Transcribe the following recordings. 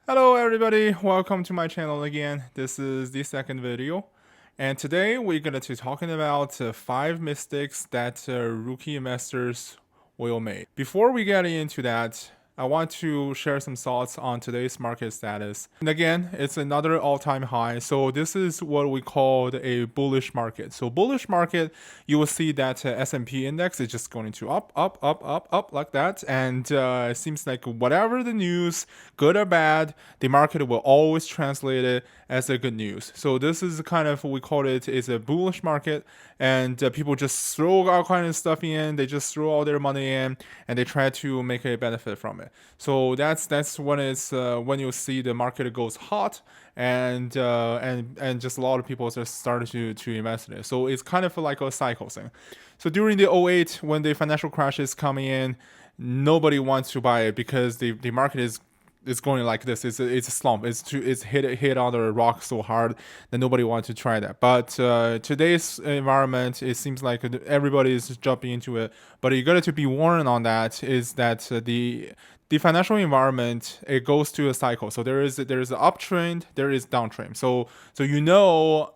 Hello everybody, welcome to my channel again. This is the second video. And today we're going to be talking about 5 mistakes that rookie investors will make. Before we get into that, I want to share some thoughts on today's market status. And again, it's another all-time high. So this is what we call a bullish market. So bullish market, you will see that S&P index is just going to up like that. And it seems like whatever the news, good or bad, the market will always translate it as a good news. So this is kind of what we call it is a bullish market, and people just throw all kind of stuff in. They just throw all their money in, and they try to make a benefit from it. So that's when it's when you see the market goes hot, and just a lot of people just started to invest in it. So it's kind of like a cycle thing. So during the '08, when the financial crash is coming in, nobody wants to buy it because the market is going like this. It's a slump. It's hit on the rock so hard that nobody wants to try that. But today's environment, it seems like everybody is jumping into it. But you got to be warned on that is that the financial environment, it goes to a cycle. So there is an uptrend, there is downtrend. So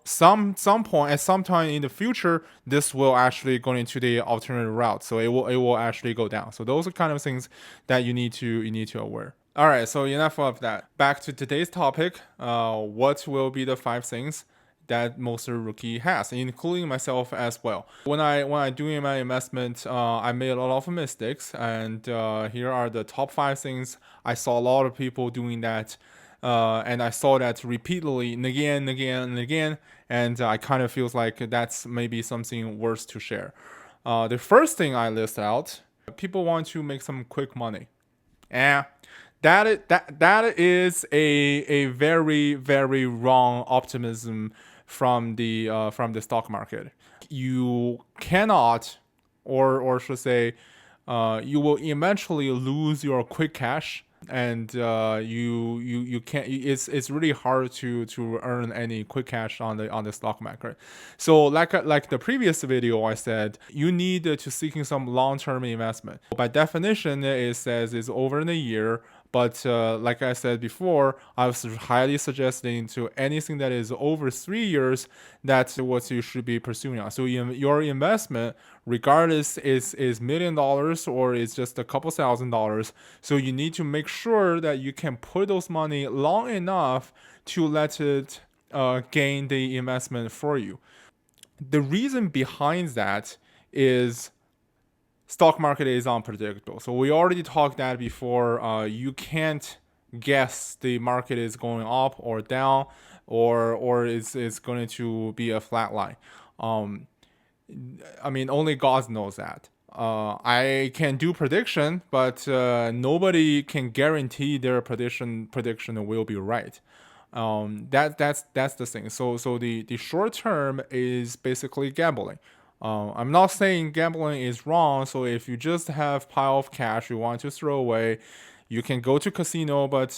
some point at some time in the future, this will actually go into the alternative route. So it will actually go down. So those are kind of things that you need to aware. All right, so enough of that. Back to today's topic. What will be the 5 things that most rookie has, including myself as well? When I doing my investment, I made a lot of mistakes, and here are the top 5 things. I saw a lot of people doing that, and I saw that repeatedly and again and again and again, and I kind of feels like that's maybe something worth to share. The first thing I list out: people want to make some quick money. Eh, that is a very very wrong optimism from the stock market. You cannot, or should say, you will eventually lose your quick cash, and you can't. It's really hard to earn any quick cash on the stock market. So like the previous video, I said you need to seeking some long term investment. By definition, it says it's over in a year. But like I said before, I was highly suggesting to anything that is over 3 years, that's what you should be pursuing on. So your investment, regardless is $1 million or it's just a couple $1,000, so you need to make sure that you can put those money long enough to let it gain the investment for you. The reason behind that is stock market is unpredictable. So we already talked that before. You can't guess the market is going up or down, or it's going to be a flat line. Um, I mean, only God knows that. I can do prediction, but nobody can guarantee their prediction will be right. That's the thing. So the short term is basically gambling. I'm not saying gambling is wrong. So if you just have pile of cash you want to throw away, you can go to casino, but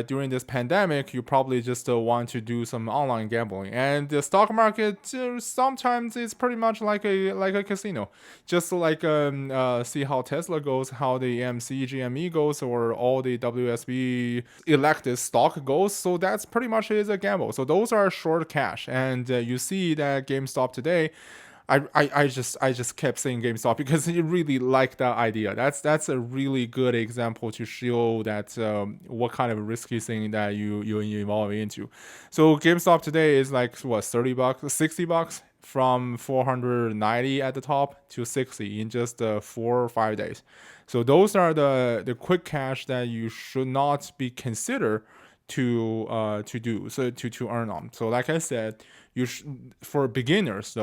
during this pandemic, you probably just want to do some online gambling. And the stock market sometimes is pretty much like a casino, just like see how Tesla goes, how the AMC GME goes, or all the WSB elected stock goes. So that's pretty much is a gamble. So those are short cash, and you see that GameStop today. I just kept saying GameStop because you really like that idea. That's a really good example to show that what kind of risky thing that you involve into. So GameStop today is like what, $30, $60 from 490 at the top to 60 in just 4 or 5 days. So those are the quick cash that you should not be considered to do, so to earn on. So like I said, for beginners,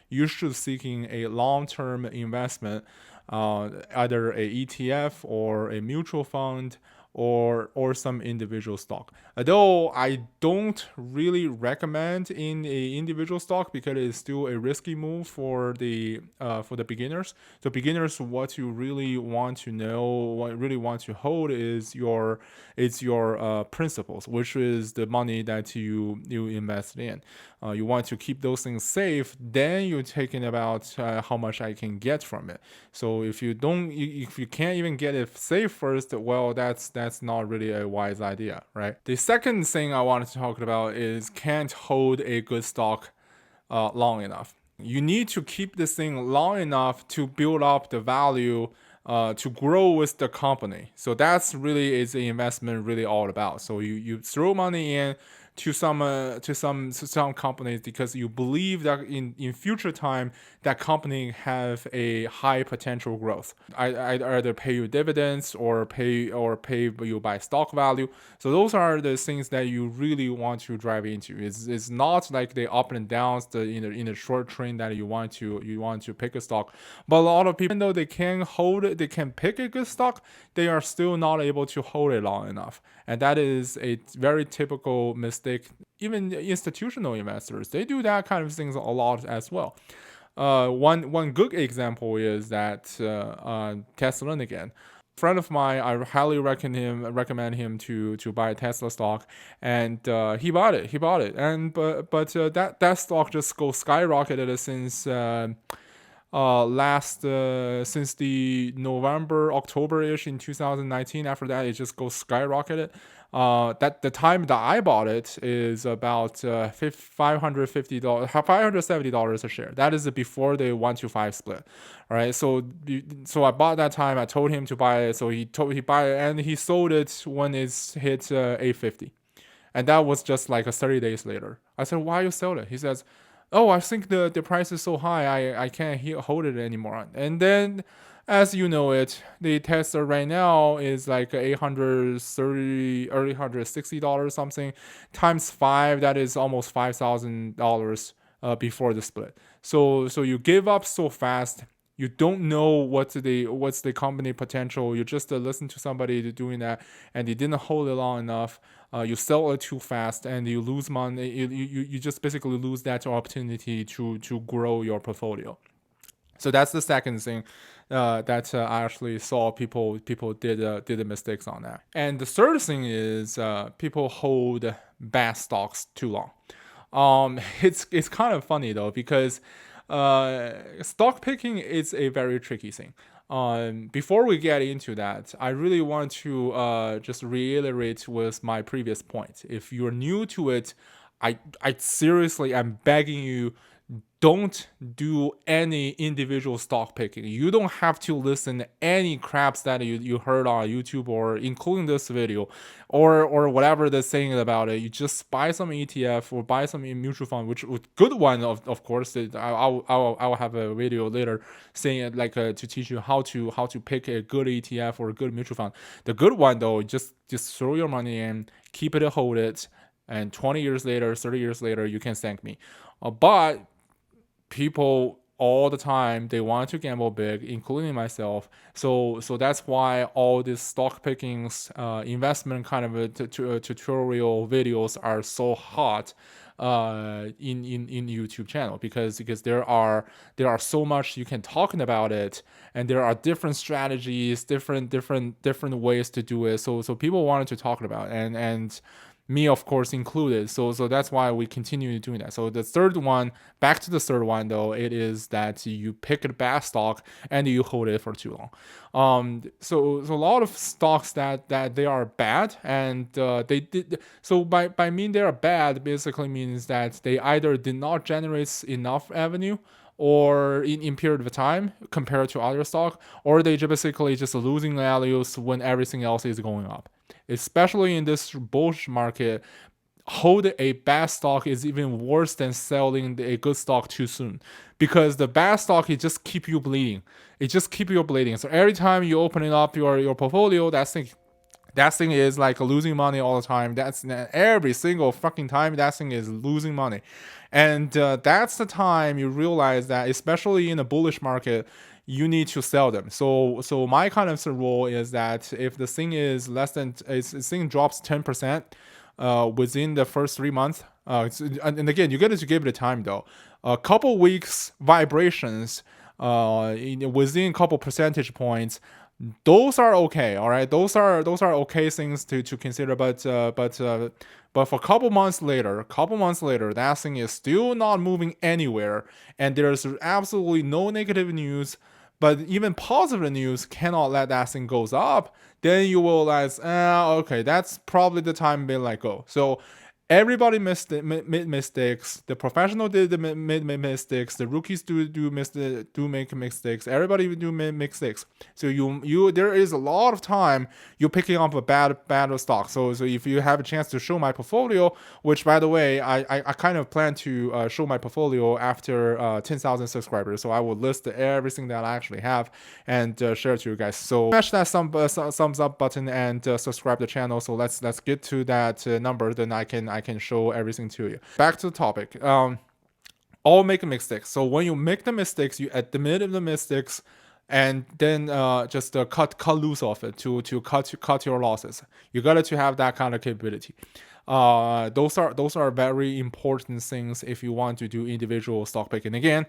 you should seeking a long-term investment, either a ETF or a mutual fund, or some individual stock. Although I don't really recommend in a individual stock because it's still a risky move for the beginners. So beginners, what you really want to know, what you really want to hold is your principles, which is the money that you invest in. You want to keep those things safe. Then you're thinking about how much I can get from it. So if you can't even get it safe first, well, that's that's not really a wise idea, right? The second thing I wanted to talk about is can't hold a good stock long enough. You need to keep this thing long enough to build up the value, to grow with the company. So that's really is the investment really all about. So you throw money in to some companies because you believe that in future time that company have a high potential growth. I either pay you dividends or pay you by stock value. So those are the things that you really want to drive into. It's not like the up and downs in the short trend that you want to pick a stock. But a lot of people, even though they can hold it, they can pick a good stock, they are still not able to hold it long enough. And that is a very typical mistake. Even institutional investors, they do that kind of things a lot as well. One good example is that Tesla again. Friend of mine, I highly recommend him to buy Tesla stock, and he bought it, and but that stock just skyrocketed since the November October-ish in 2019. After that, it just goes skyrocketed. That the time that I bought it is about $570 a share. That is before the 1-to-5 split. All right, so I bought that time. I told him to buy it, so he buy it, and he sold it when it's hit 850, and that was just like 30 days later. I said, why you sell it? He says, oh, I think the price is so high, I can't hold it anymore. And then, as you know it, the Tesla right now is like $830 or $860 something times 5. That is almost $5,000 before the split. So you give up so fast. You don't know what's the company potential. You just listen to somebody doing that, and they didn't hold it long enough. You sell it too fast, and you lose money. You just basically lose that opportunity to grow your portfolio. So that's the second thing that I actually saw people did the mistakes on that. And the third thing is people hold bad stocks too long. It's kind of funny though, because stock picking is a very tricky thing. Before we get into that, I really want to just reiterate with my previous point. If you're new to it, I seriously am begging you, don't do any individual stock picking. You don't have to listen to any craps that you heard on YouTube, or including this video, or whatever they're saying about it. You just buy some ETF or buy some mutual fund, which good one of course. I'll have a video later saying it, like to teach you how to pick a good ETF or a good mutual fund. The good one though, just throw your money in, keep it, hold it, and 20 years later, 30 years later, you can thank me. But people all the time, they want to gamble big, including myself. So that's why all these stock pickings, investment kind of tutorial videos are so hot in YouTube channel, because there are so much you can talk about it, and there are different strategies, different ways to do it. So people wanted to talk about it, and me of course included. So that's why we continue doing that. So the third one, back to the third one though, it is that you pick a bad stock and you hold it for too long. So a lot of stocks that they are bad, and they did, so by mean they are bad basically means that they either did not generate enough revenue or in period of time compared to other stock, or they basically just losing values when everything else is going up. Especially in this bullish market, hold a bad stock is even worse than selling a good stock too soon, because the bad stock, it just keep you bleeding. So every time you open it up your portfolio, that thing is like losing money all the time. That's every single fucking time that thing is losing money. And that's the time you realize that, especially in a bullish market, you need to sell them. So my kind of rule is that if the thing is less than, the thing drops 10% within the first 3 months, and again, you got to give it a time though. A couple weeks vibrations within a couple percentage points, those are okay. All right, those are okay things to consider. But for a couple months later, that thing is still not moving anywhere, and there's absolutely no negative news. but even positive news cannot let that thing goes up, then you will realize, okay, that's probably the time being let go. So everybody made mistakes. The professional did made mistakes. The rookies do make mistakes. Everybody do make mistakes. So you there is a lot of time you're picking up a bad stock. So if you have a chance to show my portfolio, which by the way I kind of plan to show my portfolio after 10,000 subscribers. So I will list everything that I actually have and share it to you guys. So smash that thumbs up button and subscribe the channel. So let's get to that number. Then I can show everything to you. Back to the topic. All make mistakes. So when you make the mistakes, you admit the mistakes, and then just cut loose of it to cut your losses. You got to have that kind of capability. Those are very important things if you want to do individual stock picking. Again,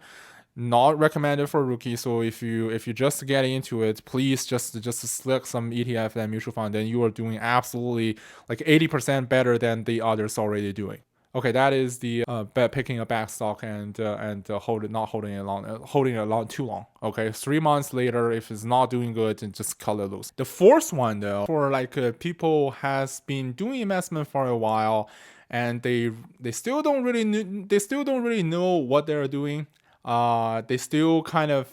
not recommended for rookies. So if you just get into it, please just select some ETF and mutual fund, then you are doing absolutely like 80% better than the others already doing. Okay, that is the picking a back stock and not holding it long too long. Okay, 3 months later, if it's not doing good, then just cut it loose. The fourth one though, for like people has been doing investment for a while, and they still don't really know what they're doing. They still kind of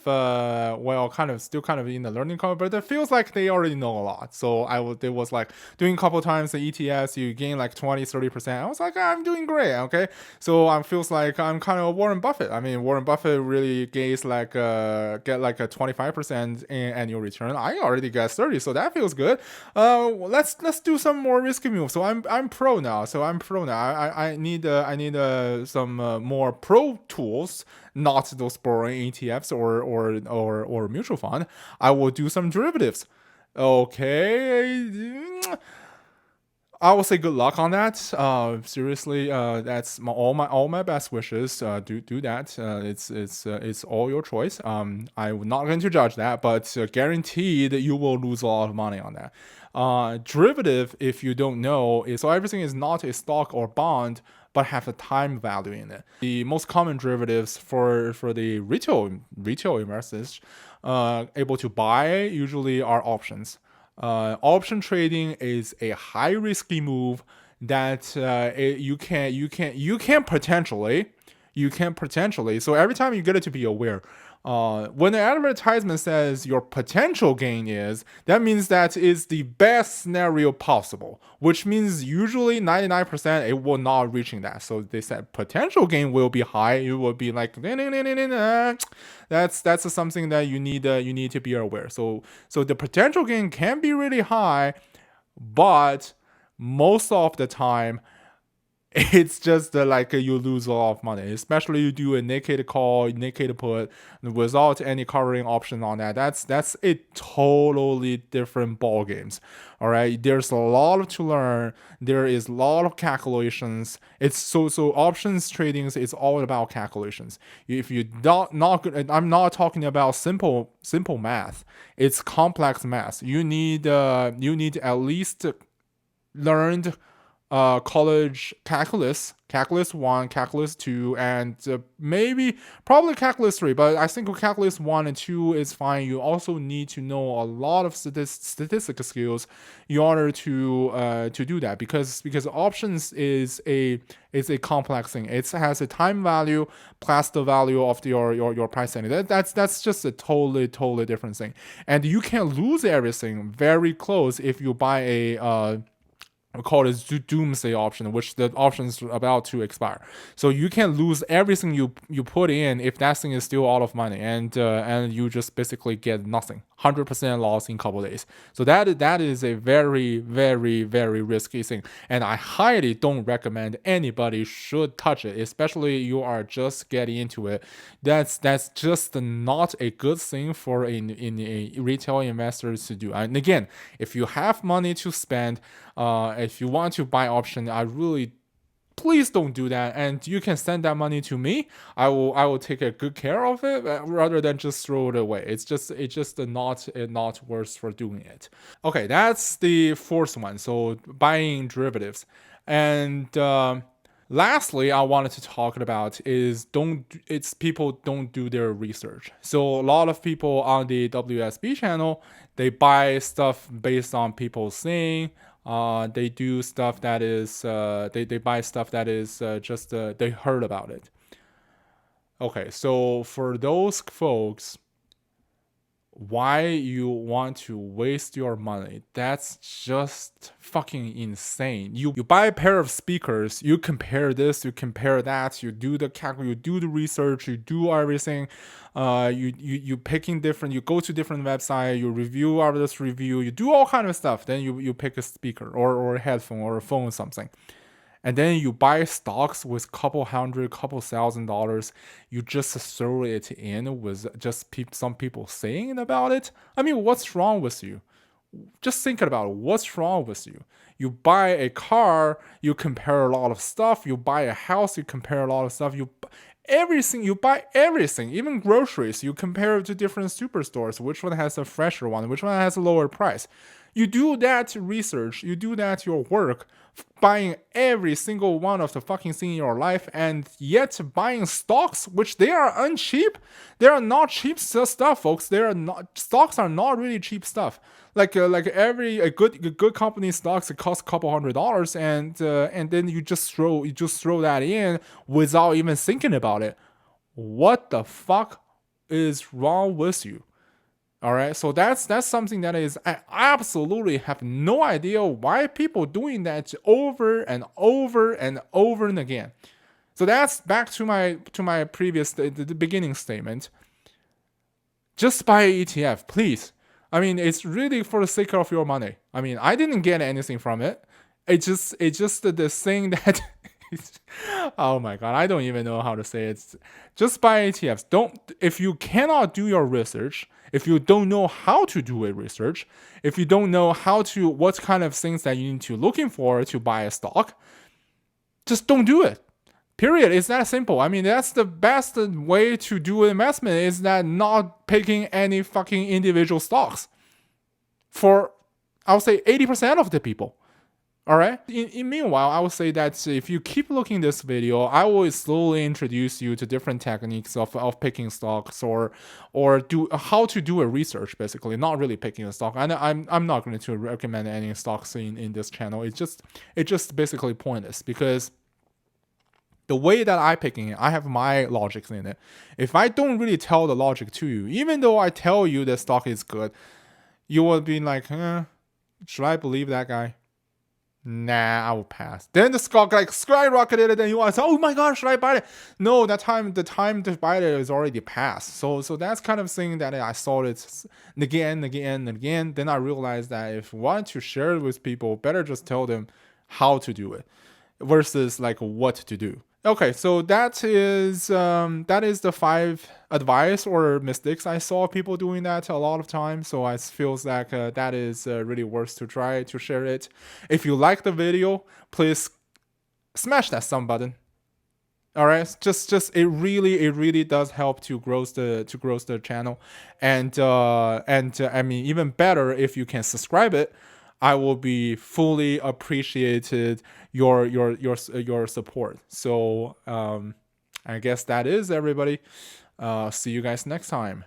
still kind of in the learning curve, but it feels like they already know a lot. So it was like doing a couple times the ETS, you gain like 20-30%. I was like, I'm doing great. Okay, so I feels like I'm kind of Warren Buffett. I mean, Warren Buffett really gains like get like a 25% in annual return. I already got 30, so that feels good. Let's do some more risky moves. So I'm pro now. I need some more pro tools, not those boring ETFs or mutual fund. I will do some derivatives. Okay, I will say good luck on that. Seriously, that's all my best wishes. Do that. It's all your choice. I'm not going to judge that, but guaranteed you will lose a lot of money on that. Derivative, if you don't know, is so everything is not a stock or bond, but have a time value in it. The most common derivatives for the retail investors able to buy usually are options. Option trading is a high risky move that you can potentially. So every time you get it to be aware. When the advertisement says your potential gain is, that means that is the best scenario possible, which means usually 99% it will not reaching that. So they said potential gain will be high. It will be like that's something that you need to be aware. So the potential gain can be really high, but most of the time it's just like you lose a lot of money, especially you do a naked call, naked put without any covering option on that. That's a totally different ball games. All right, there's a lot to learn. There is a lot of calculations. It's so options trading is all about calculations. If you not I'm not talking about simple math. It's complex math. You need at least learned college calculus 1, calculus 2, and probably calculus 3, but I think calculus 1 and 2 is fine. You also need to know a lot of statistical skills in order to do that, because options is a complex thing. It has a time value plus the value of your price setting. That's just a totally different thing, and you can lose everything very close if you buy a we call it doomsday option, which the option is about to expire. So you can lose everything you put in if that thing is still out of money, and you just basically get nothing, 100% loss in a couple days. So that is a very risky thing, and I highly don't recommend anybody should touch it, especially you are just getting into it. That's just not a good thing for a retail investors to do. And again, if you have money to spend, if you want to buy option, I really please don't do that, and you can send that money to me. I will take a good care of it rather than just throw it away. It's just not worth for doing it. Okay, that's the fourth one. So buying derivatives, and Lastly, I wanted to talk about is it's people don't do their research. So a lot of people on the WSB channel, they buy stuff based on people saying. They do stuff that is they buy stuff that is just they heard about it. Okay, so for those folks, why you want to waste your money? That's just fucking insane. You buy a pair of speakers, you compare this, you compare that, you do the calculation, you do the research, you do everything. You picking different, you go to different website, you review out this review, you do all kind of stuff. Then you pick a speaker or a headphone or a phone or something, and then you buy stocks with couple hundred, couple $1,000. You just throw it in with just some people saying about it. I mean, what's wrong with you? Just thinking about it, what's wrong with you? You buy a car, you compare a lot of stuff. You buy a house, you compare a lot of stuff. You buy everything, even groceries. You compare it to different superstores. Which one has a fresher one? Which one has a lower price? You do that research, you do that your work, buying every single one of the fucking thing in your life, and yet buying stocks, which they are uncheap. They are not cheap stuff, folks. They are not, stocks are not really cheap stuff. Like every a good company stocks, it costs a couple $100, and then you just throw that in without even thinking about it. What the fuck is wrong with you? All right, so that's something that is, I absolutely have no idea why people doing that over and over and over and again. So that's back to my previous the beginning statement. Just buy an ETF, please. I mean, it's really for the sake of your money. I mean, I didn't get anything from it. It's just the thing that oh my god, I don't even know how to say it. Just buy ETFs. Don't, if you cannot do your research, if you don't know how to do a research, if you don't know what kind of things that you need to looking for to buy a stock, just don't do it. Period. It's that simple. I mean, that's the best way to do an investment, is that not picking any fucking individual stocks for, I would say, 80% of the people. All right. In meanwhile, I would say that if you keep looking this video, I will slowly introduce you to different techniques of picking stocks or do how to do a research. Basically, not really picking a stock. And I'm not going to recommend any stocks in this channel. It's just basically pointless, because the way that I picking it, I have my logics in it. If I don't really tell the logic to you, even though I tell you the stock is good, you will be like, should I believe that guy? Nah, I will pass. Then the stock like skyrocketed, and you want to say, oh my god, should I buy it? No, the time to buy it is already passed. So that's kind of thing that I saw it again and again and again. Then I realized that if you want to share it with people, better just tell them how to do it versus like what to do. Okay, so that is the 5 advice or mistakes I saw people doing that a lot of times. So I feels like that is really worth to try to share it. If you like the video, please smash that thumb button. All right, just it really does help to grow the channel, and I mean, even better if you can subscribe it. I will be fully appreciated your support. So I guess that is everybody. See you guys next time.